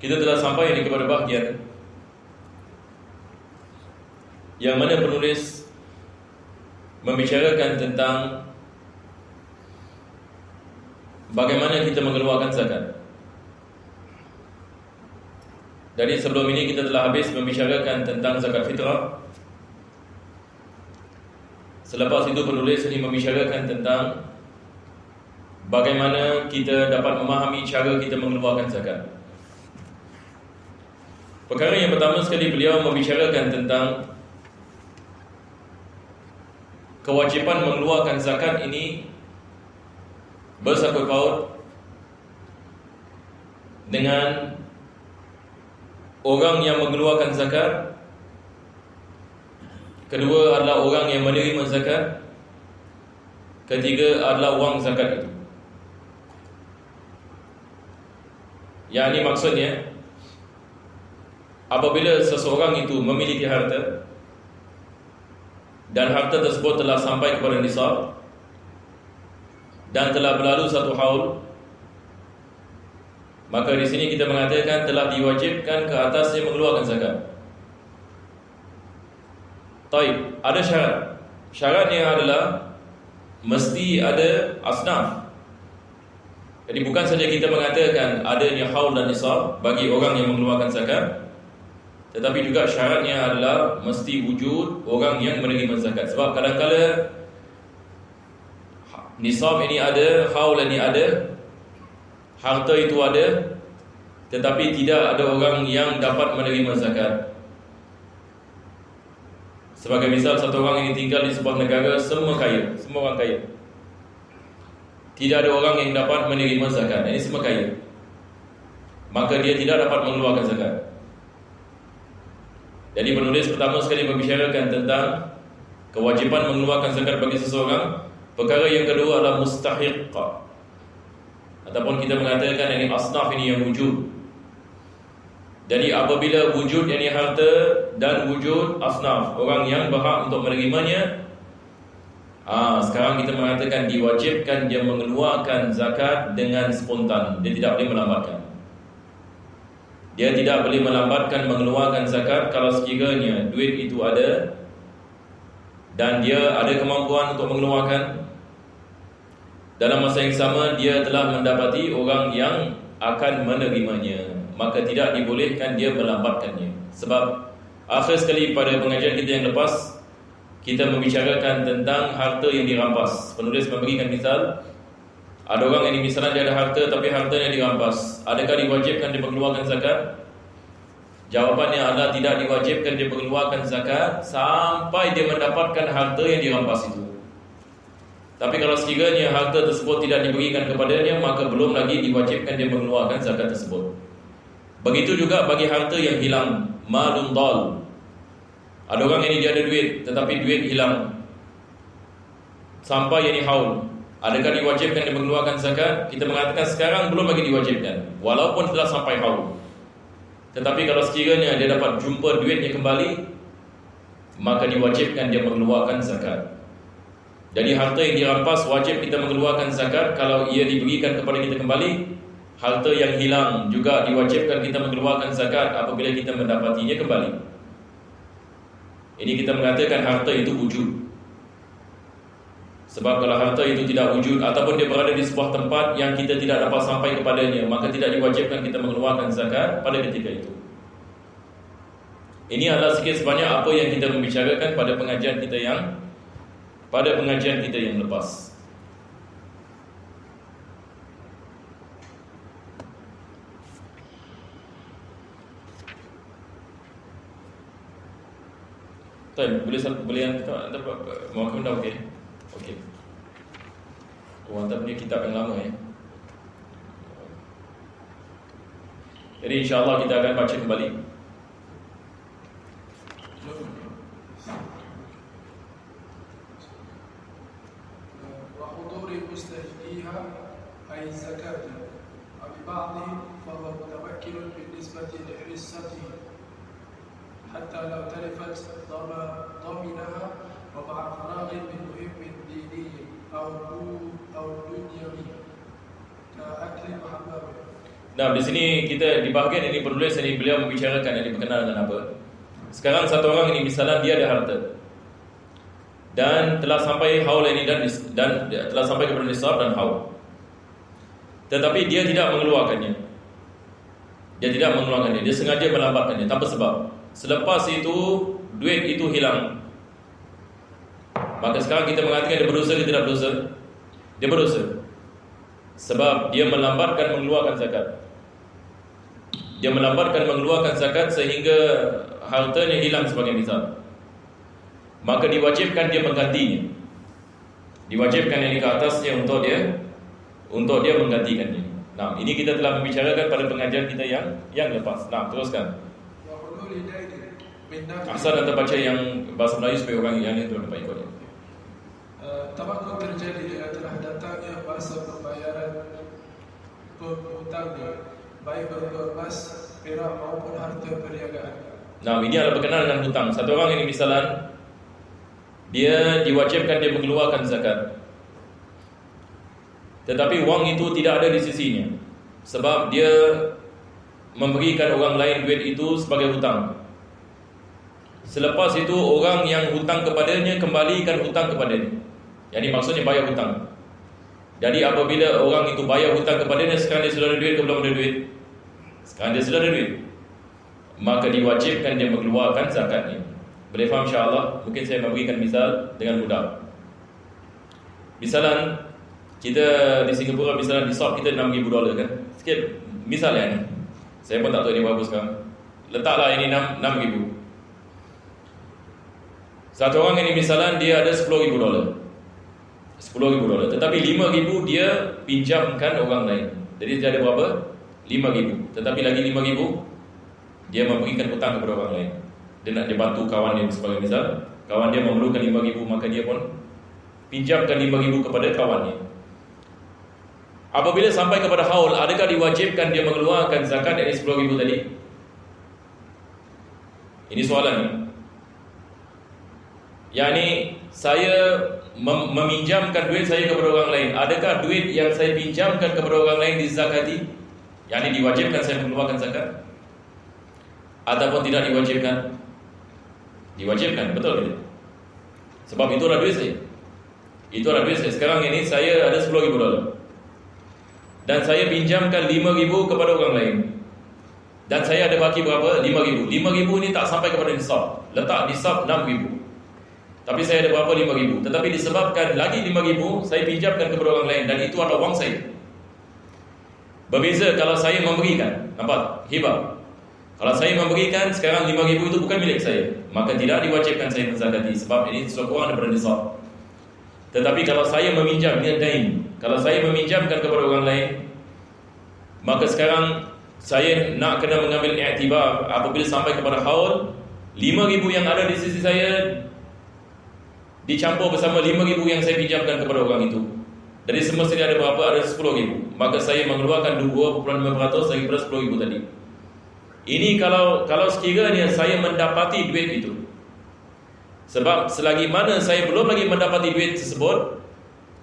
Kita telah sampai di kepada bahagian yang mana penulis membicarakan tentang bagaimana kita mengeluarkan zakat. Dari sebelum ini kita telah habis membicarakan tentang zakat fitrah. Selepas itu penulis ini membicarakan tentang bagaimana kita dapat memahami cara kita mengeluarkan zakat. Perkara yang pertama sekali beliau membicarakan tentang kewajipan mengeluarkan zakat ini bersangkut paut dengan orang yang mengeluarkan zakat. Kedua adalah orang yang menerima zakat. Ketiga adalah wang zakat itu. Yang ini maksudnya, apabila seseorang itu memiliki harta dan harta tersebut telah sampai kepada nisab dan telah berlalu satu haul, maka di sini kita mengatakan telah diwajibkan ke atasnya mengeluarkan zakat. Taib, ada syarat. Syaratnya adalah mesti ada asnaf. Jadi bukan saja kita mengatakan adanya haul dan nisab bagi orang yang mengeluarkan zakat, tetapi juga syaratnya adalah mesti wujud orang yang menerima zakat. Sebab kadang-kadang nisab ini ada, haul ini ada, harta itu ada, tetapi tidak ada orang yang dapat menerima zakat. Sebagai misal, satu orang ini tinggal di sebuah negara, semua kaya, semua orang kaya. Tidak ada orang yang dapat menerima zakat. Ini semua kaya, maka dia tidak dapat mengeluarkan zakat. Jadi penulis pertama sekali membicarakan tentang kewajipan mengeluarkan zakat bagi seseorang. Perkara yang kedua adalah mustahiq, ataupun kita mengatakan ini asnaf ini yang wujud. Jadi apabila wujud yang harta dan wujud asnaf, orang yang berhak untuk menerimanya, sekarang kita mengatakan diwajibkan dia mengeluarkan zakat dengan spontan. Dia tidak boleh melambatkan. Dia tidak boleh melambatkan mengeluarkan zakat kalau sekiranya duit itu ada dan dia ada kemampuan untuk mengeluarkan. Dalam masa yang sama dia telah mendapati orang yang akan menerimanya, maka tidak dibolehkan dia melambatkannya. Sebab akhir sekali pada pengajian kita yang lepas, kita membicarakan tentang harta yang dirampas. Penulis memberikan misal, ada orang yang misalnya dia ada harta tapi hartanya dirampas. Adakah diwajibkan dia mengeluarkan zakat? Jawapannya adalah tidak diwajibkan dia mengeluarkan zakat sampai dia mendapatkan harta yang dirampas itu. Tapi kalau sekiranya harta tersebut tidak diberikan kepadanya, maka belum lagi diwajibkan dia mengeluarkan zakat tersebut. Begitu juga bagi harta yang hilang, malun dal. Ada orang ini dia ada duit, tetapi duit hilang sampai yang haul. Adakah diwajibkan dia mengeluarkan zakat? Kita mengatakan sekarang belum lagi diwajibkan, walaupun telah sampai haul. Tetapi kalau sekiranya dia dapat jumpa duitnya kembali, maka diwajibkan dia mengeluarkan zakat. Jadi harta yang dirampas wajib kita mengeluarkan zakat kalau ia diberikan kepada kita kembali. Harta yang hilang juga diwajibkan kita mengeluarkan zakat apabila kita mendapatinya kembali. Ini kita mengatakan harta itu wujud. Sebab kalau harta itu tidak wujud ataupun dia berada di sebuah tempat yang kita tidak dapat sampai kepadanya, maka tidak diwajibkan kita mengeluarkan zakat pada ketika itu. Ini adalah sikit sebanyak apa yang kita membicarakan pada pengajian kita yang lepas. Boleh yang kita mau dah okey. Okey. Anda punya kitab yang lama ya. Jadi insya-Allah kita akan baca kembali. مستهديها أي الزكاة وببعضهم فهو متوكل بالنسبة لحصته حتى لو تلفت ضمنها ومع فراغ من مهم ديني أو دنيوي كأكل محبب Nah, di sini kita di bahagian ini penulis ini beliau membicarakan yang berkenaan dengan apa. Sekarang satu orang ini misalnya dia ada harta dan telah sampai haul ini dan telah sampai kepada nisab dan haul. Tetapi dia tidak mengeluarkannya. Dia sengaja melambatkannya tanpa sebab. Selepas itu duit itu hilang. Maka sekarang kita mengatakan dia berdosa ke tidak berdosa? Dia berdosa. Sebab dia melambatkan mengeluarkan zakat. Dia melambatkan mengeluarkan zakat sehingga hartanya hilang sebagai misal. Maka diwajibkan dia menggantinya. Diwajibkan yang di atasnya untuk dia menggantikannya. Nah, ini kita telah membicarakan pada pengajian kita yang lepas. Nah, teruskan. Asal anda baca yang bahasa Melayu supaya orang yang itu dapat ikut. Tamakun terjadi dengan telah datangnya masa pembayaran hutangnya, baik berupa emas, perak maupun harta perniagaan. Nah, ini adalah berkenaan dengan hutang. Satu orang ini misalan dia diwajibkan dia mengeluarkan zakat, tetapi wang itu tidak ada di sisinya, sebab dia memberikan orang lain duit itu sebagai hutang. Selepas itu orang yang hutang kepadanya kembalikan hutang kepadanya. Jadi maksudnya bayar hutang. Jadi apabila orang itu bayar hutang kepadanya, sekarang dia sudah ada duit ke belum ada duit? Sekarang dia sudah ada duit, maka diwajibkan dia mengeluarkan zakatnya. Boleh faham insya-Allah? Mungkin saya memberikan misal dengan mudah. Misalan kita di Singapura, misalan di shop kita $6,000 kan. Sikit misalnya ni. Saya pun tak tahu ini bagus kan. Letaklah ini 6,000. Satu orang ini misalan dia ada $10,000. $10,000. Tetapi $5,000 dia pinjamkan orang lain. Jadi dia ada berapa? $5,000. Tetapi lagi $5,000 dia memberikan hutang kepada orang lain. Dia nak dibantu kawan dia sebagai misal. Kawan dia memerlukan $5,000, maka dia pun pinjamkan $5,000 kepada kawannya. Apabila sampai kepada haul, adakah diwajibkan dia mengeluarkan zakat dari $10,000 tadi? Ini soalan ni. Yani saya meminjamkan duit saya kepada orang lain. Adakah duit yang saya pinjamkan kepada orang lain dizakati? Yani diwajibkan saya mengeluarkan zakat? Ataupun tidak diwajibkan? Diwajibkan, betul tidak? Sebab itu adalah duit saya. Itu adalah duit saya. Sekarang ini saya ada $10,000 dan saya pinjamkan $5,000 kepada orang lain, dan saya ada baki berapa? $5,000. $5,000 ni tak sampai kepada nisab. Letak nisab $6,000. Tapi saya ada berapa? $5,000. Tetapi disebabkan lagi $5,000 saya pinjamkan kepada orang lain, dan itu adalah wang saya. Berbeza kalau saya memberikan. Nampak? Hibah. Kalau saya memberikan, sekarang $5,000 itu bukan milik saya, maka tidak diwajibkan saya menzakati, sebab ini sekurang daripada nisab. Tetapi kalau saya meminjam, ini dain. Kalau saya meminjamkan kepada orang lain, maka sekarang saya nak kena mengambil i'tibar apabila sampai kepada haul, $5,000 yang ada di sisi saya dicampur bersama $5,000 yang saya pinjamkan kepada orang itu. Jadi semestinya ada berapa? Ada $10,000. Maka saya mengeluarkan 2.5% daripada $10,000 tadi. Ini kalau sekiranya saya mendapati duit itu. Sebab selagi mana saya belum lagi mendapati duit tersebut,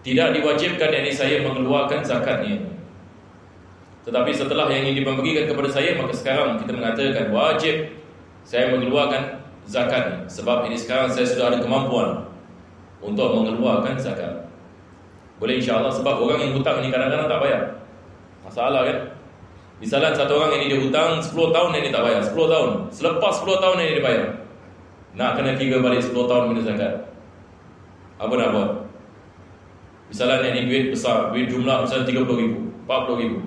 tidak diwajibkan yakni saya mengeluarkan zakatnya. Tetapi setelah yang ini diberikan kepada saya, maka sekarang kita mengatakan wajib saya mengeluarkan zakatnya. Sebab ini sekarang saya sudah ada kemampuan untuk mengeluarkan zakat. Boleh insya-Allah, sebab orang yang hutang ini kadang-kadang tak bayar. Masalah kan? Misalnya satu orang ini dia hutang 10 tahun ini tak bayar, 10 tahun. Selepas 10 tahun ini dia bayar, nak kena kira balik 10 tahun minus zakat. Apa nak buat? Misalnya ini duit besar, duit jumlah misalnya 30,000, 40,000.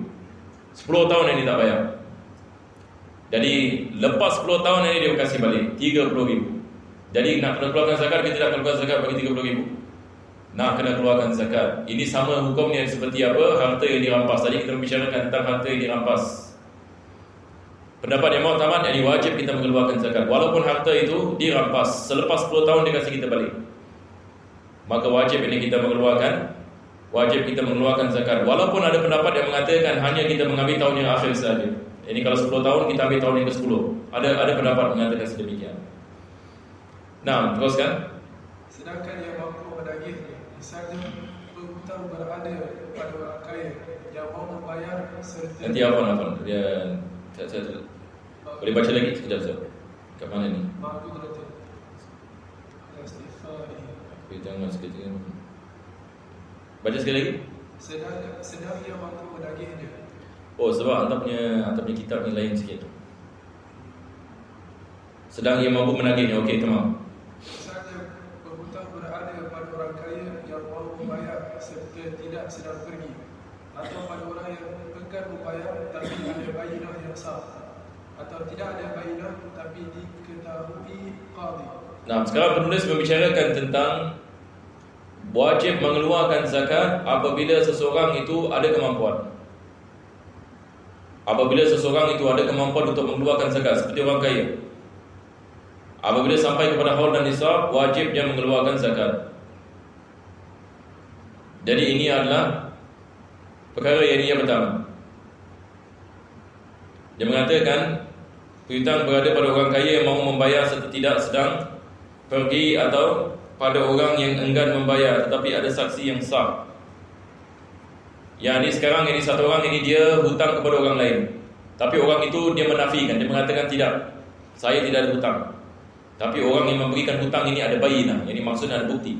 10 tahun ini tak bayar. Jadi lepas 10 tahun ini dia kasih balik 30,000. Jadi nak kena keluarkan zakat ke tidak keluarkan zakat bagi 30,000? Nak kena keluarkan zakat. Ini sama hukumnya seperti apa? Harta yang dirampas. Tadi kita membicarakan tentang harta yang dirampas. Pendapat yang mu'tamad, yang wajib kita mengeluarkan zakat walaupun harta itu dirampas. Selepas 10 tahun dia kasih kita balik, maka wajib ini kita mengeluarkan zakat. Walaupun ada pendapat yang mengatakan hanya kita mengambil tahun yang akhir saja. Ini kalau 10 tahun kita ambil tahun yang ke-10. Ada pendapat mengatakan sedemikian. Nah, teruskan. Sedangkan yang mampu menagihnya, misalnya berhutang berada pada orang kaya, yang mau membayar serta Nanti apa? Dia saya boleh baca lagi sekejap Ustaz. Kat mana ni? ma'qudratin istighfari. Okay, jangan sekejap. Baca sekali lagi. Sedang ia mampu menagihnya. Oh, sebab anda punya kitab ni lain sikit. Sedang ia mampu menagihnya. Okey, tamam. Misalnya berhutang berada pada orang kaya yang mau membayar serta tidak sedang pergi, atau pada orang yang enggan membayar tapi ada bayinah yang sah, atau tidak ada bayinah tapi diketahui qadi. Nah, sekarang penulis membicarakan tentang wajib mengeluarkan zakat apabila seseorang itu ada kemampuan. Apabila seseorang itu ada kemampuan untuk mengeluarkan zakat, seperti orang kaya, apabila sampai kepada haul dan nisab, wajib dia mengeluarkan zakat. Jadi ini adalah perkara yang pertama. Dia mengatakan piutang berada pada orang kaya yang mahu membayar serta tidak sedang pergi, atau pada orang yang enggan membayar tetapi ada saksi yang sah. Yang ini sekarang ini satu orang ini dia hutang kepada orang lain, tapi orang itu dia menafikan, dia mengatakan tidak, saya tidak ada hutang. Tapi orang yang memberikan hutang ini ada bayinah, yang ini maksudnya ada bukti.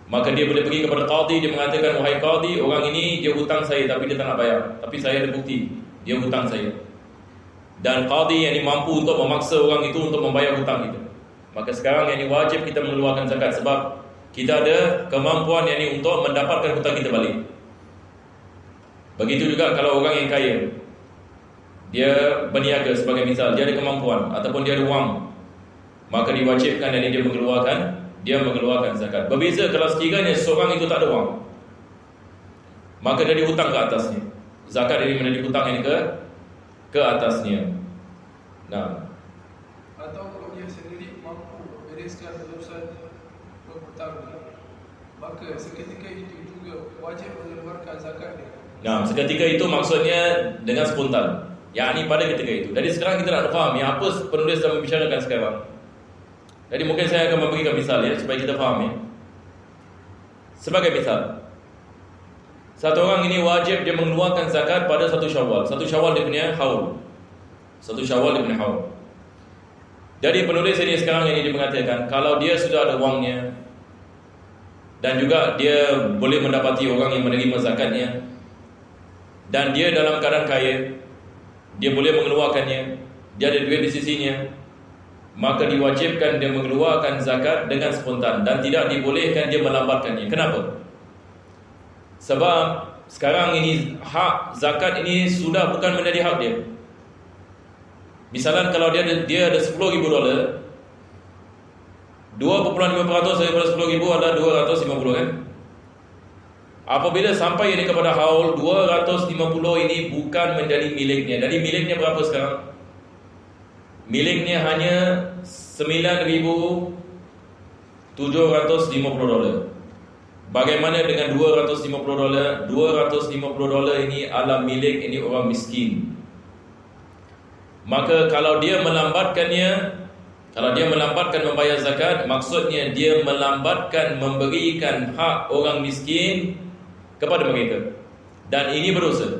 Maka dia boleh pergi kepada qadi, dia mengatakan, wahai qadi, orang ini dia hutang saya tapi dia tak nak bayar, tapi saya ada bukti dia hutang saya. Dan qadi yang ini mampu untuk memaksa orang itu untuk membayar hutang itu. Maka sekarang yang ini wajib kita mengeluarkan zakat, sebab kita ada kemampuan yang ini untuk mendapatkan hutang kita balik. Begitu juga kalau orang yang kaya, dia berniaga sebagai misal, dia ada kemampuan ataupun dia ada wang, maka diwajibkan yang ini dia mengeluarkan zakat. Berbeza kalau sekiranya seorang itu tak ada wang, maka dia dihutang ke atasnya. Zakat ini menjadi hutang ini ke atasnya. Nah, Atau kalau dia sendiri mampu membereskan urusan penghutang, maka seketika itu juga wajib mengeluarkan zakatnya. nah, seketika itu maksudnya dengan spontan, yakni pada ketika itu. Jadi sekarang kita nak faham ya, apa penulis sedang membicarakan sekarang. Jadi mungkin saya akan memberikan misal ya, supaya kita faham ya. Sebagai misal, satu orang ini wajib dia mengeluarkan zakat pada 1 Syawal. 1 Syawal dia punya haul. 1 Syawal dia punya haul. Jadi penulis ini sekarang ini dia mengatakan, kalau dia sudah ada wangnya dan juga dia boleh mendapati orang yang menerima zakatnya, dan dia dalam keadaan kaya, dia boleh mengeluarkannya, dia ada duit di sisinya, maka diwajibkan dia mengeluarkan zakat dengan spontan dan tidak dibolehkan dia melambatkannya. Kenapa? Sebab sekarang ini hak zakat ini sudah bukan menjadi hak dia. Misalnya kalau dia ada $10,000, 2.5% daripada 10,000 adalah 250 kan? Apabila sampai ini kepada haul 250 ini bukan menjadi miliknya. Jadi miliknya berapa sekarang? Miliknya hanya $9,750. Bagaimana dengan $250? $250 ini adalah milik ini orang miskin. Maka kalau dia melambatkannya, kalau dia melambatkan membayar zakat, maksudnya dia melambatkan memberikan hak orang miskin kepada mereka, dan ini berdosa.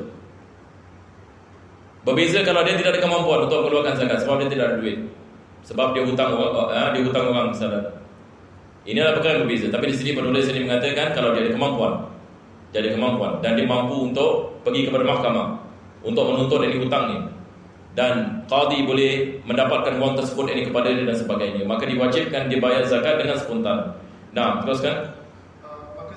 Berbeza kalau dia tidak ada kemampuan untuk mengeluarkan zakat, sebab dia tidak ada duit, sebab dia hutang orang misalnya. Ini adalah perkara yang berbeza. Tapi di sini penulis ini mengatakan kalau dia ada kemampuan, dan dia mampu untuk pergi kepada mahkamah untuk menuntut ini hutang ni, dan qadi boleh mendapatkan wang tersebut ini kepada dia dan sebagainya, maka diwajibkan dia bayar zakat dengan spontan. Nah, teruskan. Maka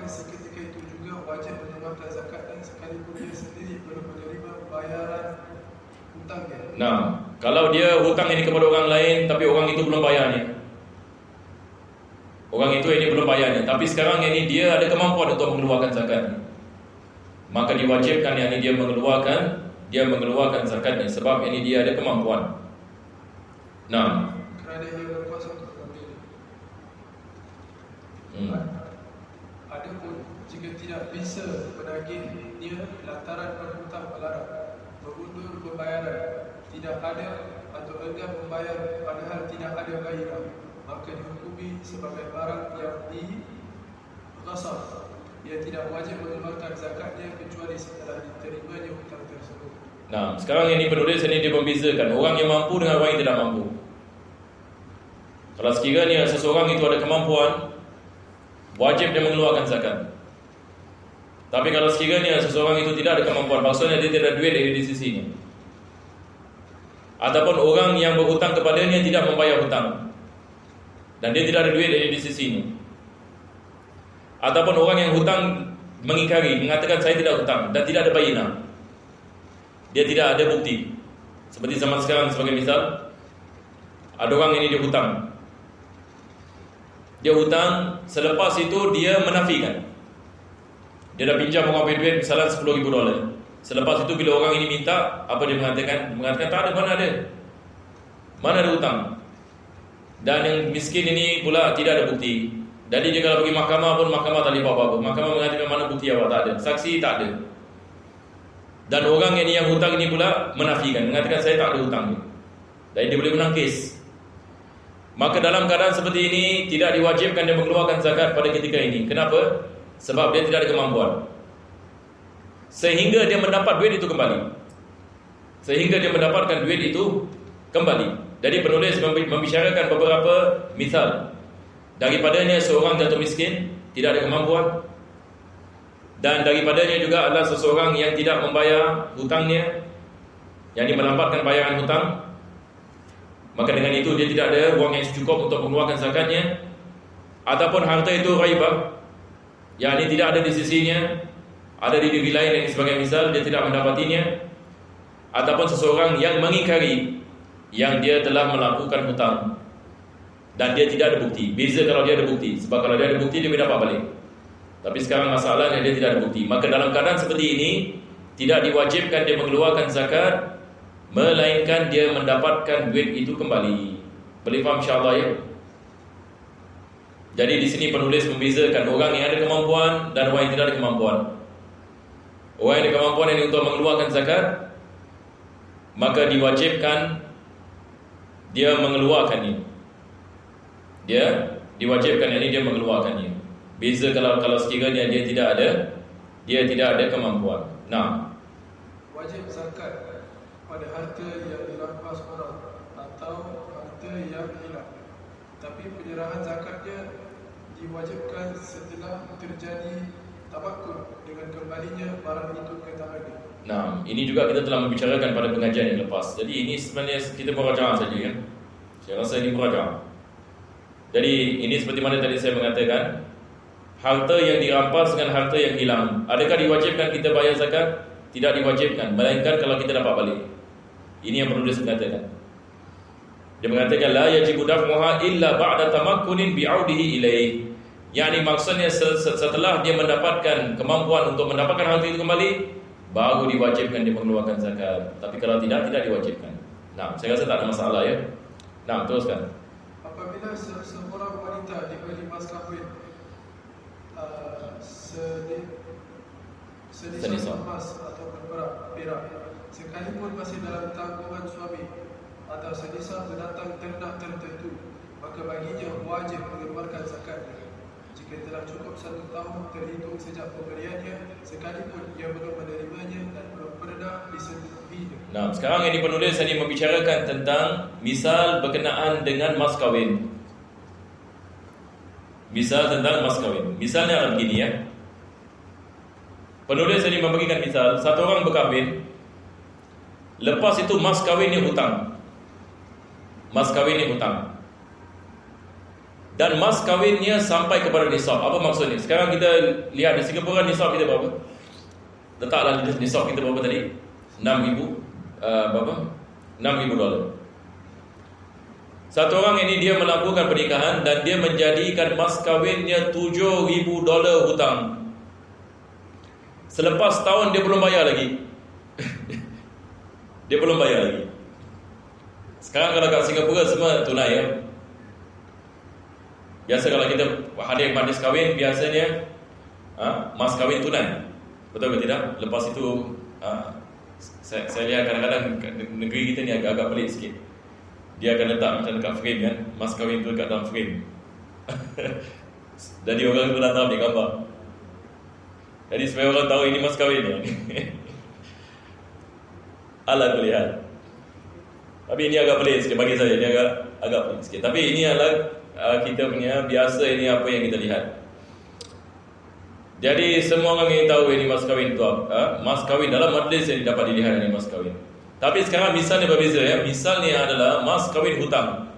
seketika itu juga wajib mengeluarkan zakat dan sekalipun dia sendiri belum menerima bayaran hutangnya. Nah, kalau dia hutang ini kepada orang lain tapi orang itu belum bayarnya, tapi sekarang ini dia ada kemampuan untuk mengeluarkan zakat, maka diwajibkan yang ini dia mengeluarkan zakatnya, sebab ini dia ada kemampuan. Nah, kerana dia berkuasa untuk mengambil. Adapun jika tidak bisa menagihnya lantaran berhutang melarang, mengundur pembayaran, tidak ada atau enggan membayar padahal tidak ada bayaran, maka dihukumi sebagai barang yang dighasab ia tidak wajib mengeluarkan zakatnya kecuali setelah diterimanya hutang tersebut. Nah, sekarang ini penulis ini dia membezakan orang yang mampu dengan orang yang tidak mampu. Kalau sekiranya seseorang itu ada kemampuan, wajib dia mengeluarkan zakat. Tapi kalau sekiranya seseorang itu tidak ada kemampuan, maksudnya dia tidak ada duit di sisinya, ataupun orang yang berhutang kepadanya tidak membayar hutang dan dia tidak ada duit di sisinya, ataupun orang yang hutang mengingkari, mengatakan saya tidak hutang dan tidak ada bayinah, dia tidak ada bukti. Seperti zaman sekarang sebagai misal, ada orang ini dia hutang, selepas itu dia menafikan. Dia dah pinjam orang duit misalnya $10,000. Selepas itu bila orang ini minta, apa dia mengatakan? Mengatakan tak ada, mana ada hutang. Dan yang miskin ini pula tidak ada bukti. Jadi dia kalau pergi mahkamah pun mahkamah tak boleh buat apa-apa. Mahkamah mengatakan mana bukti awak, tak ada. Saksi tak ada. Dan orang yang hutang ini pula menafikan, mengatakan saya tak ada hutang. Dan dia boleh menang kes. Maka dalam keadaan seperti ini tidak diwajibkan dia mengeluarkan zakat pada ketika ini. Kenapa? Sebab dia tidak ada kemampuan. Sehingga dia mendapat duit itu kembali. Jadi penulis membicarakan beberapa misal. Daripadanya seorang jatuh miskin, tidak ada kemampuan. Dan daripadanya juga adalah seseorang yang tidak membayar hutangnya, yang melambatkan bayaran hutang. Maka dengan itu dia tidak ada wang yang cukup untuk mengeluarkan zakatnya. Ataupun harta itu raibah, yang ini tidak ada di sisinya, ada di negeri lain yang sebagai misal, dia tidak mendapatinya. Ataupun seseorang yang mengingkari yang dia telah melakukan hutang dan dia tidak ada bukti. Beza kalau dia ada bukti, sebab kalau dia ada bukti dia boleh dapat balik. Tapi sekarang masalahnya dia tidak ada bukti. Maka dalam keadaan seperti ini tidak diwajibkan dia mengeluarkan zakat, melainkan dia mendapatkan duit itu kembali. Boleh faham insya-Allah ya? Jadi di sini penulis membezakan orang yang ada kemampuan dan orang yang tidak ada kemampuan. Orang yang ada kemampuan ini untuk mengeluarkan zakat, maka diwajibkan dia mengeluarkannya. Dia mengeluarkannya. Beza kalau sekiranya dia tidak ada kemampuan. Nah, wajib zakat pada harta yang dirampas orang atau harta yang hilang. Tapi penyerahan zakatnya diwajibkan setelah terjadi tabakur dengan kembalinya barang itu ke tangannya. Nah, ini juga kita telah membicarakan pada pengajian yang lepas. Jadi ini sebenarnya kita murajaah saja kan. Saya rasa ini murajaah. Jadi ini seperti mana tadi saya mengatakan, harta yang dirampas dengan harta yang hilang, adakah diwajibkan kita bayar zakat? Tidak diwajibkan, melainkan kalau kita dapat balik. Ini yang perlu disebutkan. Dia mengatakan la yajibu daf'uha illa ba'da tamakkunin bi'audihi ilaih. Yani maksudnya setelah dia mendapatkan kemampuan untuk mendapatkan harta itu kembali, baru diwajibkan dia mengeluarkan zakat. Tapi kalau tidak diwajibkan. Nah, saya rasa tak ada masalah ya. Nah, teruskan. Apabila seorang wanita diberi mas kahwin senisab emas atau perak, sekalipun masih dalam tanggungan suami, atau senisab binatang ternak tertentu, maka baginya wajib mengeluarkan zakatnya. Jika telah cukup 1 tahun terhitung sejak pemberiannya, sekalipun ia belum menerimanya dan belum pernah disetujuinya. Nah, sekarang yang penulis ini membicarakan tentang misal berkenaan dengan mas kahwin. Misal tentang mas kahwin. Misalnya begini ya. Penulis ini memberikan misal, satu orang berkahwin, lepas itu mas kahwinnya hutang. Mas kahwinnya hutang. Dan mas kahwinnya sampai kepada nisab. Apa maksudnya? Sekarang kita lihat di Singapura nisab kita berapa? Letaklah nisab kita berapa tadi? $6,000. Satu orang ini dia melakukan pernikahan dan dia menjadikan mas kahwinnya $7,000 hutang. Selepas tahun dia belum bayar lagi. Dia belum bayar lagi. Sekarang kalau kat Singapura semua tunai ya. Biasa kalau kita hadir majlis kahwin, biasanya mas kahwin tunai. Betul ke tidak? Lepas itu saya lihat kadang-kadang negeri kita ni agak-agak pelik sikit. Dia akan letak macam dekat frame kan, mas kahwin tu dekat dalam frame. Jadi orang tu datang ambil gambar. Jadi supaya orang tahu ini mas kahwin ya. Ala kulli hal. Tapi ini agak pelik sikit bagi saya, ini agak pelik sikit. Tapi ini adalah kita punya biasa, ini apa yang kita lihat. Jadi semua orang ingin tahu ini mas kahwin itu apa? Mas kahwin dalam majlis yang dapat dilihat ini mas kahwin. Tapi sekarang misalnya berbeza ya. Misalnya adalah mas kahwin hutang.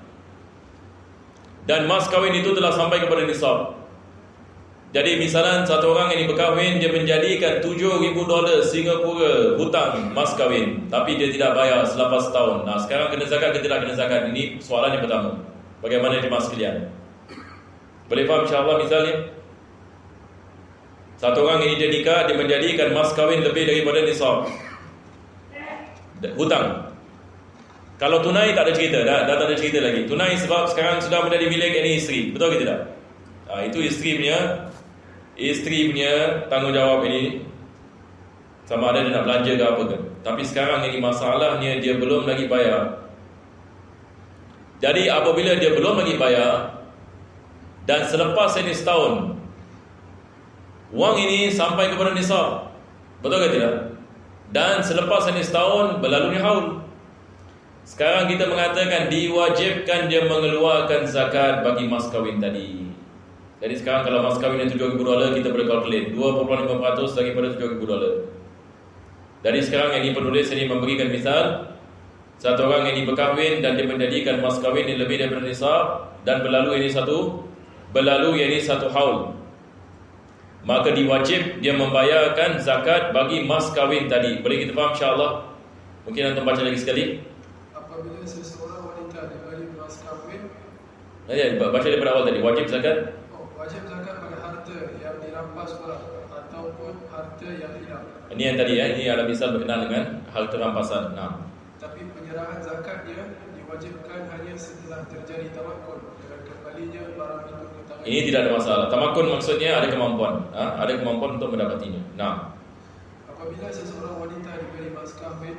Dan mas kahwin itu telah sampai kepada nisab. Jadi misalnya satu orang ini berkahwin, dia menjadikan $7,000 Singapura hutang mas kahwin, tapi dia tidak bayar selepas setahun. Nah sekarang kena zakat ke tidak kena zakat? Ini soalan yang pertama. Bagaimana jemaah sekalian? Boleh faham insyaAllah misalnya? Satu orang ini dia nikah, dia menjadikan mas kahwin lebih daripada nisab hutang. Kalau tunai tak ada cerita, dah tak ada cerita lagi. Tunai sebab sekarang sudah menjadi milik ini isteri. Betul ke tidak? Itu isteri punya tanggungjawab ini. Sama ada dia nak belanja ke apa ke. Tapi sekarang ini masalahnya dia belum lagi bayar. Jadi apabila dia belum lagi bayar dan selepas ini setahun wang ini sampai kepada nisab, betul ke tidak? Dan selepas ini setahun berlalu haul. Sekarang kita mengatakan diwajibkan dia mengeluarkan zakat bagi mas kahwin tadi. Jadi sekarang kalau mas kahwin yang $7,000, kita boleh calculate 2.5% daripada $7,000. Jadi sekarang yang penulis ini memberikan misal, satu orang yang berkahwin dan dia menjadikan mas kahwin yang lebih daripada nisab dan berlalu ini satu haul. Maka diwajib dia membayarkan zakat bagi mas kahwin tadi. Boleh kita faham insya-Allah? Mungkin antum baca lagi sekali. Apabila seseorang wanita diberi mas kahwin, baca daripada awal tadi. Wajib zakat. Wajib zakat pada harta yang dirampas orang ataupun harta yang hilang. Ini yang tadi ya, ini adalah misal berkenaan dengan harta rampasan. Nah. Tapi penyerahan zakatnya diwajibkan hanya setelah terjadi tamakun dengan kembalinya barang itu ke tangan. Ini tidak ada masalah. Tamakun maksudnya ada kemampuan, ada kemampuan untuk mendapatinya. Nah. Apabila seseorang wanita diberi mas kahwin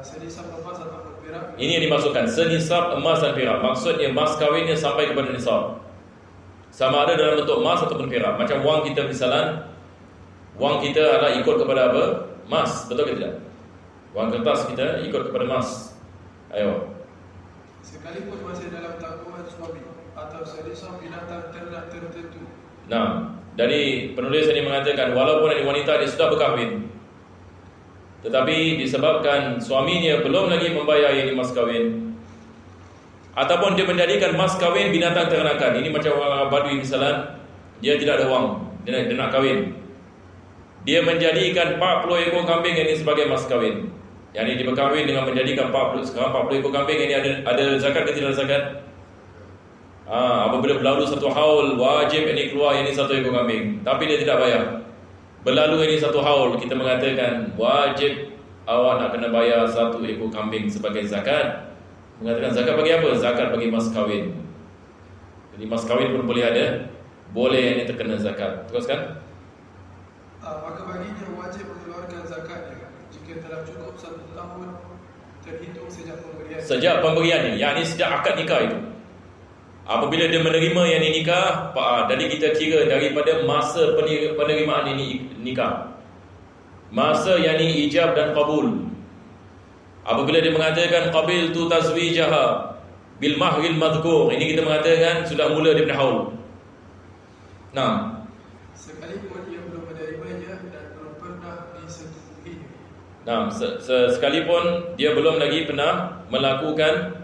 senisab emas ataupun perak. Ini yang dimaksudkan senisab emas dan perak. Maksudnya mas kahwinnya sampai kepada nisab. Sama ada dalam bentuk emas ataupun perak. Macam wang kita misalan, wang kita adalah ikut kepada apa? Emas, betul ke tidak? Wang kertas kita ikut kepada emas. Ayo. Sekalipun masih dalam tanggungan suami atau senisab binatang ternak tertentu. Nah, dari penulis ini mengatakan walaupun wanita dia sudah berkahwin, tetapi disebabkan suaminya belum lagi membayar ini mas kahwin, ataupun dia menjadikan mas kahwin binatang ternakan. Ini macam orang Badui misalnya, dia tidak ada wang, dia nak kahwin. Dia menjadikan 40 ekor kambing ini sebagai mas kahwin. Yang ini dia berkahwin dengan menjadikan 40 ekor kambing ini ada zakat ke tidak zakat? Apabila berlalu satu haul, wajib ini keluar ini satu ekor kambing. Tapi dia tidak bayar. Berlalu ini satu haul, kita mengatakan wajib awak nak kena bayar satu ekor kambing sebagai zakat. Mengatakan zakat bagi apa? Zakat bagi mas kahwin. Jadi mas kahwin pun boleh ini terkena zakat. Teruskan. Maka baginya wajib mengeluarkan zakatnya jika telah cukup 1 tahun terhitung sejak pemberian. Sejak pemberiannya, yakni sejak akad nikah itu. Apabila dia menerima yang ini nikah, jadi kita kira daripada masa penerimaan ini nikah. Masa yang ini ijab dan qabul. Apabila dia mengatakan qabiltu tazwijaha bil mahril madhkur, ini kita mengatakan sudah mula daripada haul. Nah, sekalipun ia belum menerimanya dan belum pernah disetubuhinya. Nah, sekalipun dia belum lagi pernah melakukan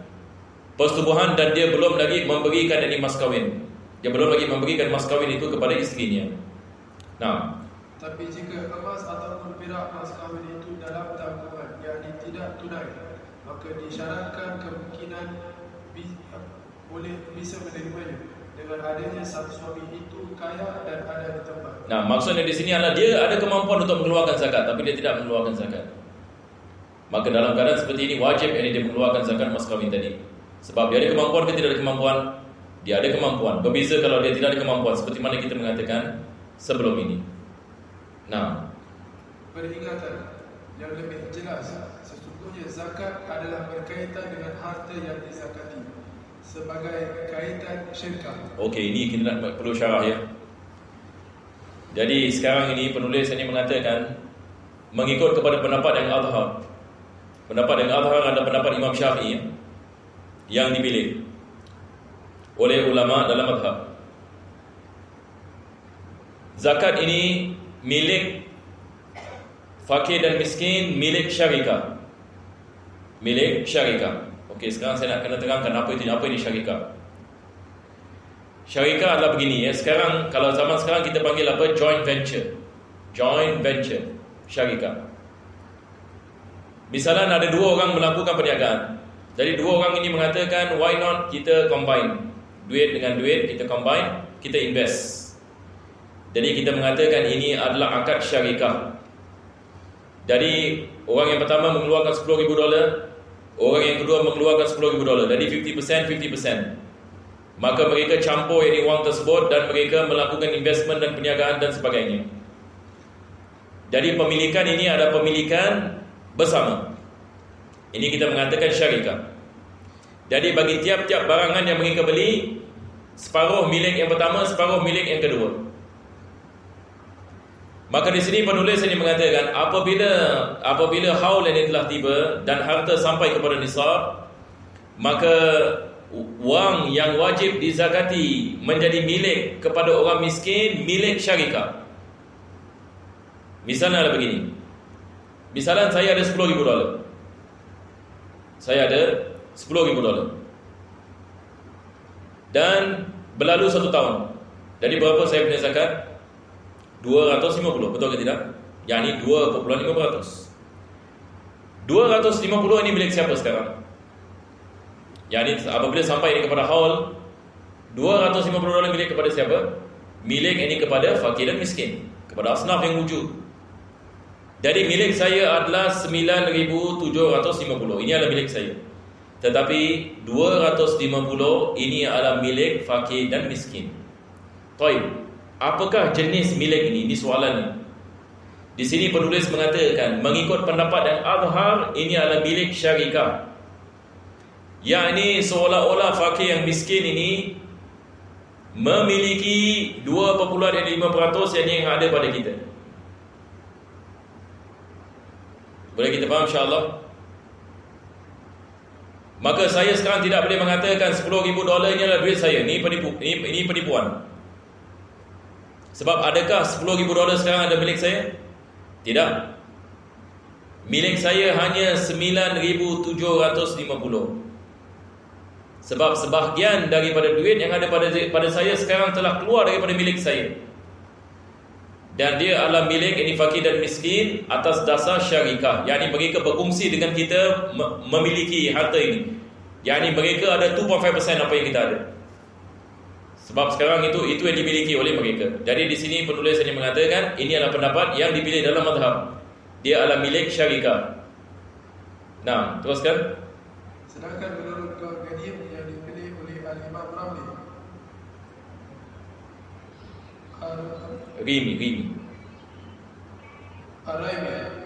persetubuhan dan dia belum lagi memberikan ini mas kahwin. Dia belum lagi memberikan mas kahwin itu kepada isterinya. Nah, tapi jika emas ataupun perak mas kahwin itu dalam tanggungan yang tidak tunai, maka disyaratkan kemungkinan boleh bisa menerimanya dengan adanya satu suami itu kaya dan ada di tempat. Nah, maksudnya di sini adalah dia ada kemampuan untuk mengeluarkan zakat, tapi dia tidak mengeluarkan zakat. Maka dalam keadaan seperti ini wajib dia mengeluarkan zakat mas kahwin tadi. Sebab dia ada kemampuan ke tidak ada kemampuan? Dia ada kemampuan. Berbeza kalau dia tidak ada kemampuan, seperti mana kita mengatakan sebelum ini. Nah, peringatan yang lebih jelas, sesungguhnya zakat adalah berkaitan dengan harta yang dizakati sebagai kaitan syirkah. Okey, ini kita nak perlu syarah ya. Jadi sekarang ini penulis ini mengatakan mengikut kepada pendapat yang azhar. Pendapat yang azhar adalah pendapat Imam Syafi'i yang dipilih oleh ulama dalam mazhab. Zakat ini milik fakir dan miskin, milik syarikah. Milik syarikah. Okey, sekarang saya nak kena terangkan apa ini syarikah. Syarikah adalah begini ya. Sekarang kalau zaman sekarang kita panggil apa? Joint venture. Joint venture, syarikah. Misalnya ada dua orang melakukan perniagaan. Jadi dua orang ini mengatakan why not kita combine duit dengan duit, kita combine, kita invest. Jadi kita mengatakan ini adalah akad syarikah. Jadi orang yang pertama mengeluarkan $10,000, orang yang kedua mengeluarkan $10,000. Jadi 50%, 50%. Maka mereka campur ini wang tersebut dan mereka melakukan investment dan perniagaan dan sebagainya. Jadi pemilikan ini adalah pemilikan bersama. Ini kita mengatakan syarikah. Jadi bagi tiap-tiap barangan yang mereka beli, separuh milik yang pertama, separuh milik yang kedua. Maka di sini penulis ini mengatakan apabila haul ini telah tiba dan harta sampai kepada nisab, maka wang yang wajib dizakati menjadi milik kepada orang miskin, milik syarikah. Misalnya ada begini. Misalnya saya ada $10,000. Saya ada $10,000. Dan berlalu 1 tahun. Jadi berapa saya punya zakat? 250, betul ke tidak? Yang ini 2,5%. 250 ini milik siapa sekarang? Yang ini apabila sampai ini kepada haul, $250 milik kepada siapa? Milik ini kepada fakir dan miskin, kepada asnaf yang wujud. Jadi milik saya adalah 9,750. Ini adalah milik saya. Tetapi 250 ini adalah milik fakir dan miskin. Baik. Apakah jenis milik ini? Ini soalan. Di sini penulis mengatakan mengikut pendapat yang azhar, ini adalah milik syarikah. Yang ini seolah-olah fakir yang miskin ini memiliki 2,5% yang ada pada kita. Boleh kita faham insya-Allah? Maka saya sekarang tidak boleh mengatakan $10,000 ini adalah duit saya. Ini penipuan. Sebab adakah $10,000 sekarang ada milik saya? Tidak. Milik saya hanya 9,750. Sebab sebahagian daripada duit yang ada pada saya sekarang telah keluar daripada milik saya. Dan dia adalah milik ini fakir dan miskin atas dasar syarikah. Yang ini mereka berkongsi dengan kita memiliki harta ini. Yang ini mereka ada 2.5% apa yang kita ada. Sebab sekarang itu yang dimiliki oleh mereka. Jadi di sini penulis ini mengatakan ini adalah pendapat yang dipilih dalam mazhab. Dia adalah milik syarikah. Nah, teruskan. Sedangkan menurut kaum Ghaniyah yang dipilih oleh Al-Imam Ramli, Rimi. Al-Raimi,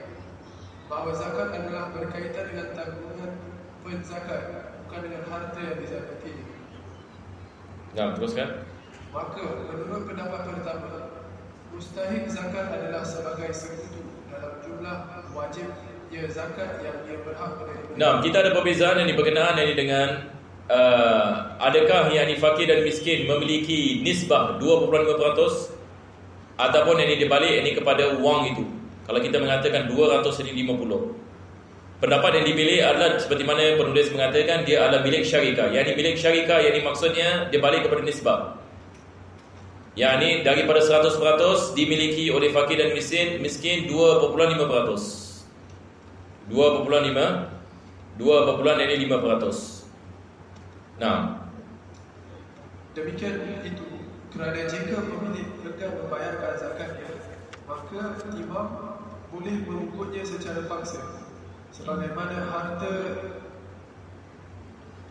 bahawa zakat adalah berkaitan dengan tanggungan penzakat, bukan dengan harta yang dizakati. Nah, teruskan. Maka menurut pendapat pertama, mustahik zakat adalah sebagai sekutu dalam jumlah wajib ya zakat yang dia berhak menerima. Nah, kita ada perbezaan yang berkenaan ini dengan adakah yang fakir dan miskin memiliki nisbah 2.5% ataupun yang dibalik ini kepada wang itu. Kalau kita mengatakan 250. Pendapat yang dipilih adalah seperti mana penulis mengatakan dia adalah milik syarikah. Yang ini milik syarikah, yang ini maksudnya dia balik kepada nisbah. Yang ini daripada 100% dimiliki oleh fakir dan miskin 2.5%. 2,5%. Nah, demikian itu kerana jika pemilik enggan membayarkan zakatnya, maka imam boleh mengikutnya secara paksa, sebagaimana harta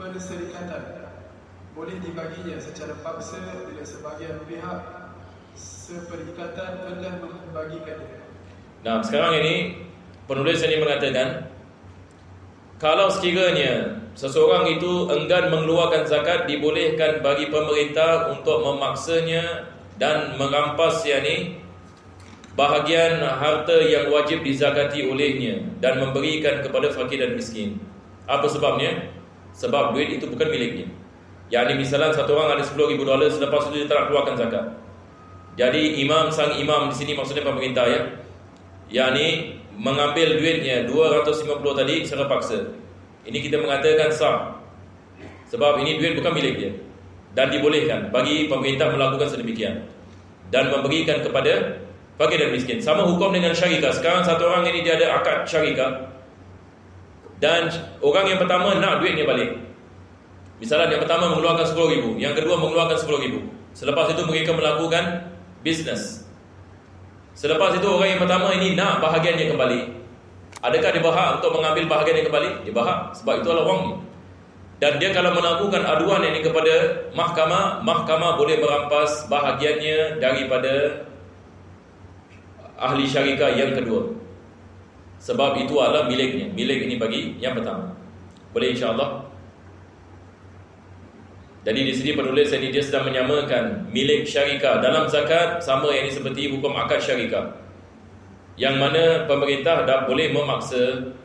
perserikatan boleh dibaginya secara paksa bila sebahagian pihak seperikatan enggan membagikannya. Nah, sekarang ini penulis ini mengatakan kalau sekiranya seseorang itu enggan mengeluarkan zakat, dibolehkan bagi pemerintah untuk memaksanya dan merampas bahagian harta yang wajib dizakati olehnya dan memberikan kepada fakir dan miskin. Apa sebabnya? Sebab duit itu bukan miliknya. Yani misalnya satu orang ada $10,000, selepas itu dia tak nak keluarkan zakat. Jadi sang imam di sini maksudnya pemerintah ya. Yani mengambil duitnya 250 tadi secara paksa. Ini kita mengatakan sah. Sebab ini duit bukan milik dia. Dan dibolehkan bagi pemerintah melakukan sedemikian dan memberikan kepada fakir dan miskin. Sama hukum dengan syarikah. Sekarang satu orang ini dia ada akad syarikah dan orang yang pertama nak duitnya balik. Misalnya yang pertama mengeluarkan 10,000, yang kedua mengeluarkan 10,000. Selepas itu mereka melakukan bisnes. Selepas itu orang yang pertama ini nak bahagiannya kembali. Adakah dia berhak untuk mengambil bahagiannya kembali? Dia berhak sebab itu adalah wangnya. Dan dia kalau melakukan aduan ini kepada mahkamah, mahkamah boleh merampas bahagiannya daripada ahli syarikah yang kedua. Sebab itu adalah miliknya. Milik ini bagi yang pertama. Boleh insya-Allah. Jadi di sini penulis ini dia sedang menyamakan milik syarikah dalam zakat sama yang ini seperti hukum akad syarikah. Yang mana pemerintah dah boleh memaksa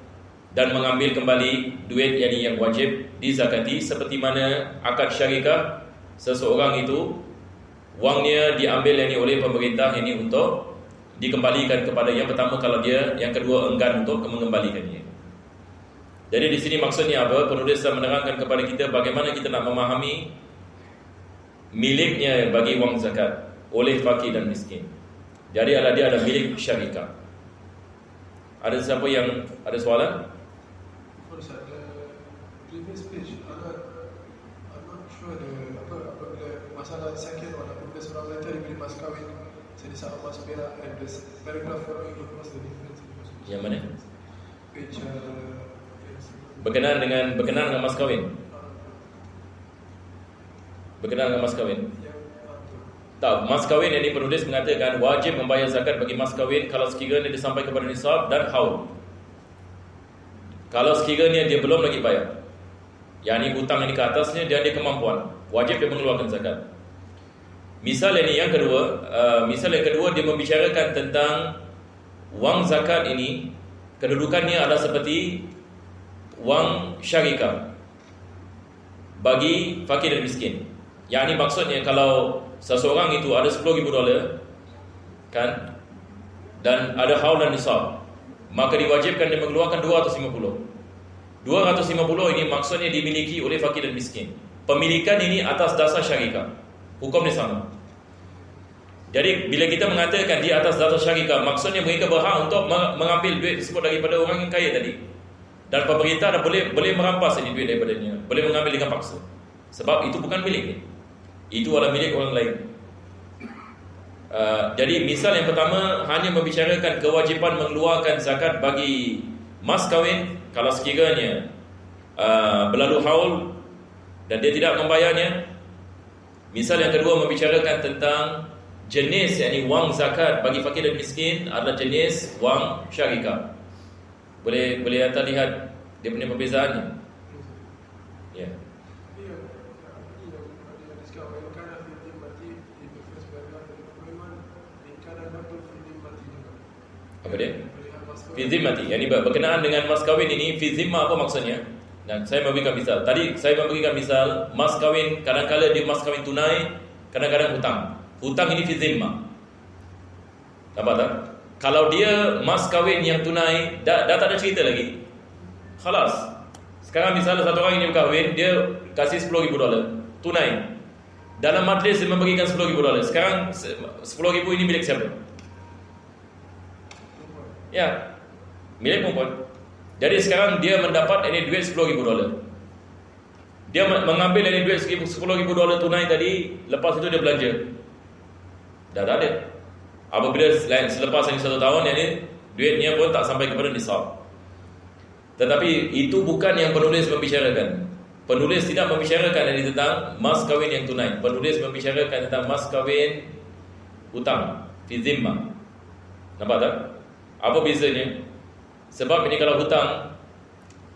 dan mengambil kembali duit yang wajib dizakati, seperti mana akad syarikah seseorang itu wangnya diambil oleh pemerintah ini untuk dikembalikan kepada yang pertama kalau dia, yang kedua enggan untuk mengembalikannya. Jadi di sini maksudnya apa? Penulis menerangkan kepada kita bagaimana kita nak memahami miliknya bagi wang zakat oleh fakir dan miskin. Jadi dia ada milik syarikah. Ada siapa yang ada soalan? First, previous page, I'm not sure apabila masalah sakit orang apabila seorang wanita diberi mas kahwin sedisah emas perak, and this paragraph following it, what's the difference? Yang mana? Page Berkenaan dengan mas kahwin. Berkenaan dengan mas kahwin. Tak, mas kahwin ini penulis mengatakan wajib membayar zakat bagi mas kahwin kalau sekiranya dia sampai kepada nisab dan haul. Kalau sekiranya dia belum lagi bayar, yakni hutang ini ke atasnya dia ada kemampuan, wajib dia mengeluarkan zakat. Misal yang kedua dia membicarakan tentang wang zakat ini, kedudukannya adalah seperti wang syarikah bagi fakir dan miskin. Yang ini maksudnya kalau seseorang itu ada $10,000 kan, dan ada haul dan nisab, maka diwajibkan dia mengeluarkan 250. 250 ini maksudnya dimiliki oleh fakir dan miskin. Pemilikan ini atas dasar syarikah. Hukumnya sama. Jadi bila kita mengatakan di atas dasar syarikah, maksudnya mereka berhak untuk mengambil duit tersebut daripada orang yang kaya tadi. Dan pemerintah dah boleh merampas ini duit daripadanya, boleh mengambil dengan paksa. Sebab itu bukan miliknya. Itu adalah milik orang lain. Jadi misal yang pertama hanya membicarakan kewajipan mengeluarkan zakat bagi mas kahwin kalau sekiranya berlalu haul dan dia tidak membayarnya. Misal yang kedua membicarakan tentang jenis yakni wang zakat bagi fakir dan miskin adalah jenis wang syarikah. Boleh anda lihat dia punya perbezaannya. Ya. Apa dia? Fi zimmati. Yani berkenaan dengan mas kahwin ini, fi zimmah apa maksudnya? Dan saya memberikan misal. Tadi saya memberikan misal mas kahwin, kadang-kadang dia mas kahwin tunai, kadang-kadang hutang. Hutang ini fi zimmah. Nampak tak? Kalau dia mas kahwin yang tunai, dah tak ada cerita lagi. Khalas. Sekarang misalnya satu orang ini berkahwin, dia kasih $10,000 tunai. Dalam majlis dia memberikan $10,000. Sekarang $10,000 ini milik siapa? Ya, milik perempuan. Jadi sekarang dia mendapat ini duit $10,000. Dia mengambil ini duit $10,000 tunai tadi, lepas itu dia belanja. Dah tak ada. Apabila selepas ini 1 tahun, ini duitnya pun tak sampai kepada nisab. Tetapi itu bukan yang penulis membicarakan. Penulis tidak membicarakan ini tentang mas kahwin yang tunai. Penulis membicarakan tentang mas kahwin hutang, fi zimmah. Nampak tak? Apa bezanya? Sebab ini kalau hutang,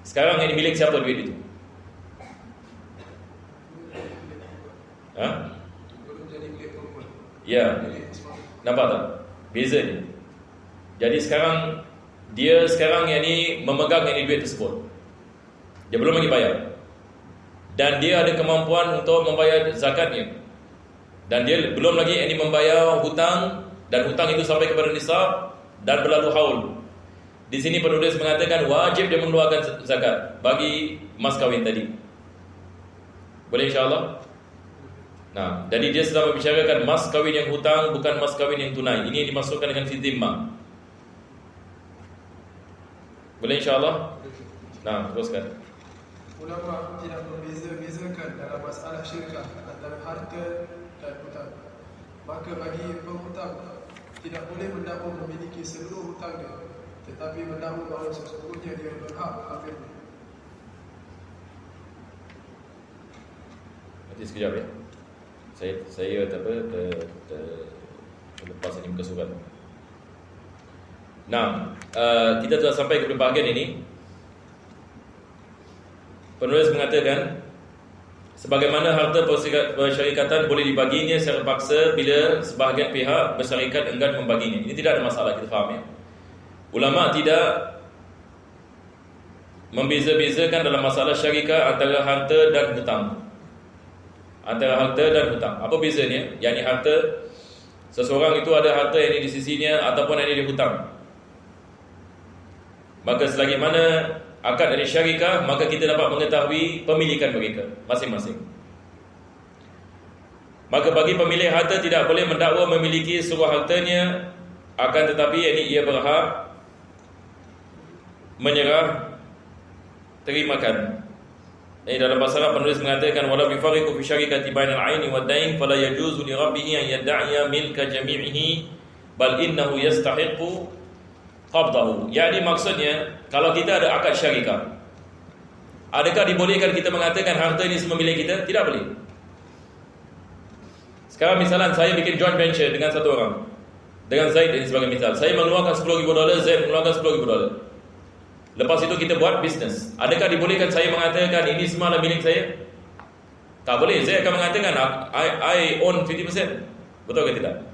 sekarang ini milik siapa duit itu? Ya. Nampak tak? Bezanya. Jadi dia sekarang yang ni memegang yang ni duit tersebut. Dia belum lagi bayar. Dan dia ada kemampuan untuk membayar zakatnya. Dan dia belum lagi yang ni membayar hutang, dan hutang itu sampai kepada nisab dan berlalu haul. Di sini penulis mengatakan wajib dia mengeluarkan zakat bagi mas kahwin tadi. Boleh insya-Allah? Nah, jadi dia sedang membicarakan mas kahwin yang hutang, bukan mas kahwin yang tunai. Ini dimasukkan dengan fi dhimmah. Boleh insya-Allah? Nah, teruskan. Ulama tidak membeza-bezakan dalam masalah syirkah antara harta dan hutang. Maka bagi penghutang tidak boleh mendakwa memiliki seluruh hutangnya, tetapi mendakwa bahawa sesungguhnya dia berhak mengambilnya. Nanti sekejap ya. Saya terlepas ini muka surat. Nah, kita telah sampai ke bahagian ini. Penulis mengatakan sebagaimana harta persyarikatan boleh dibaginya secara paksa bila sebahagian pihak bersyarikat enggan membaginya. Ini tidak ada masalah, kita faham ya. Ulama tidak membeza-bezakan dalam masalah syarikat antara harta dan hutang. Antara harta dan hutang. Apa bezanya? Yang ini harta, seseorang itu ada harta yang ini di sisinya ataupun yang ini di hutang. Maka selagi mana akad dari syarikah, maka kita dapat mengetahui pemilikan mereka masing-masing. Maka bagi pemilik harta tidak boleh mendakwa memiliki seluruh hartanya, akan tetapi ia berhak menyerah, terimakan. Dalam bahasa Arab penulis mengatakan wala bifariqu fi syarikati bainal aini wad dain fala yajuzu li rabbih an yad'iya milka jami'ihi bal innahu yastahiqu qabdahu. Yani maksudnya kalau kita ada akad syarikah, adakah dibolehkan kita mengatakan harta ini semua milik kita? Tidak boleh. Sekarang misalnya saya bikin joint venture dengan satu orang, dengan Zaid ini sebagai misal. Saya mengeluarkan $10,000, Zaid mengeluarkan $10,000. Lepas itu kita buat bisnes. Adakah dibolehkan saya mengatakan ini semua adalah milik saya? Tak boleh. Saya akan mengatakan I own 50%. Betul ke tidak?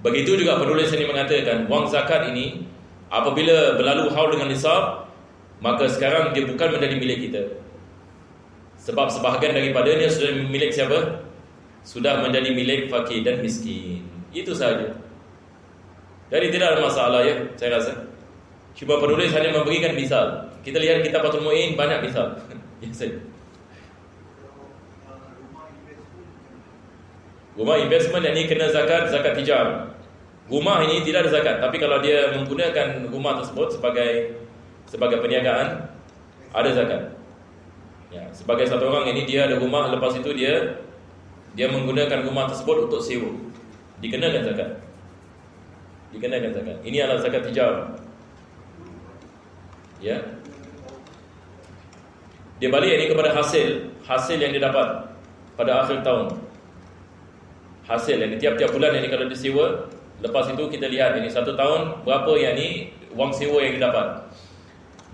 Begitu juga penulis ini mengatakan wang zakat ini apabila berlalu haul dengan nisab, maka sekarang dia bukan menjadi milik kita. Sebab sebahagian daripadanya sudah milik siapa? Sudah menjadi milik fakir dan miskin. Itu sahaja. Jadi tidak ada masalah ya, saya rasa. Cuma penulis hanya memberikan misal. Kita lihat kitab Fathul Mu'in banyak misal. Ya saja. Rumah investment yang ini kena zakat hijab. Rumah ini tidak ada zakat, tapi kalau dia menggunakan rumah tersebut sebagai perniagaan, ada zakat. Ya, sebagai satu orang ini dia ada rumah, lepas itu dia menggunakan rumah tersebut untuk sewa. Dikenakan zakat. Ini adalah zakat hijab. Ya. Dia balik ini kepada hasil yang dia dapat pada akhir tahun. Hasil yang tiap-tiap bulan ini kalau disewa, lepas itu kita lihat ini satu tahun berapa yang ni wang sewa yang dia dapat.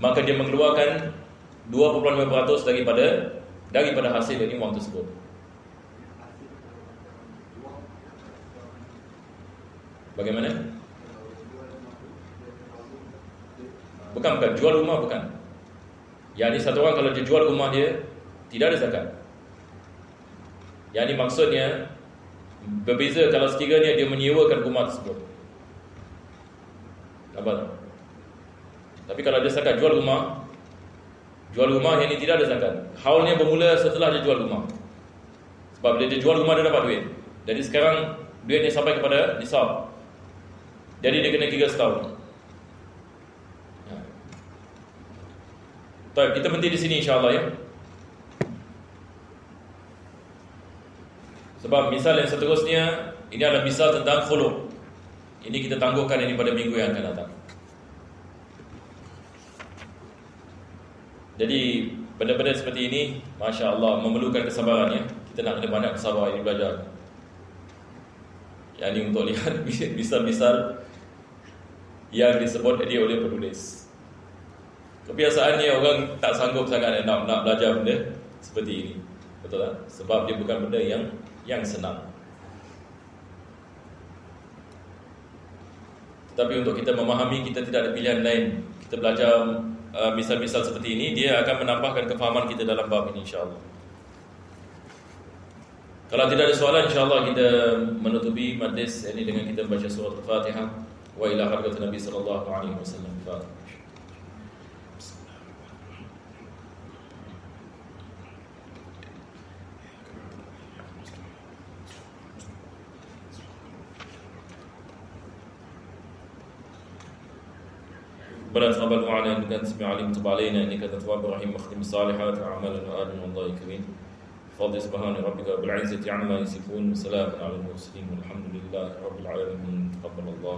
Maka dia mengeluarkan 2.5% daripada hasil ini wang tersebut. Bagaimana? Bukan jual rumah bukan. Yang ini satu orang kalau dia jual rumah dia tidak ada zakat. Yang ini maksudnya berbeza kalau sekiranya dia menyewakan rumah tersebut. Apa? Tapi kalau dia zakat jual rumah yang ini tidak ada zakat. Haulnya bermula setelah dia jual rumah. Sebab dia jual rumah dia dapat duit. Jadi sekarang duitnya sampai kepada nisab. Jadi dia kena 3 setahun. Baik, kita berhenti di sini insya-Allah ya. Sebab misal yang seterusnya ini adalah misal tentang khulu'. Ini kita tangguhkan ini pada minggu yang akan datang. Jadi benda-benda seperti ini masya-Allah memerlukan kesabaran ya. Kita nak kena banyak kesabaran ini belajar. Yang ini untuk lihat misal-misal yang disebut tadi oleh penulis. Kebiasaannya orang tak sanggup sangat nak belajar benda seperti ini. Betul tak? Sebab dia bukan benda yang senang. Tetapi untuk kita memahami, kita tidak ada pilihan lain. Kita belajar misal-misal seperti ini, dia akan menambahkan kefahaman kita dalam bab ini, insyaAllah. Kalau tidak ada soalan, insyaAllah kita menutupi majlis ini dengan kita membaca surah Al-Fatihah. Wa ila hadratin Nabi sallallahu alaihi wasallam. ربنا تقبل معنا انك انت السميع العليم وتب علينا انك انت التواب الرحيم واختم الصالحات اعمالنا ادم والله الكريم فضل سبحان ربك رب العزه عما يصفون وسلام على المرسلين والحمد لله رب العالمين تقبل الله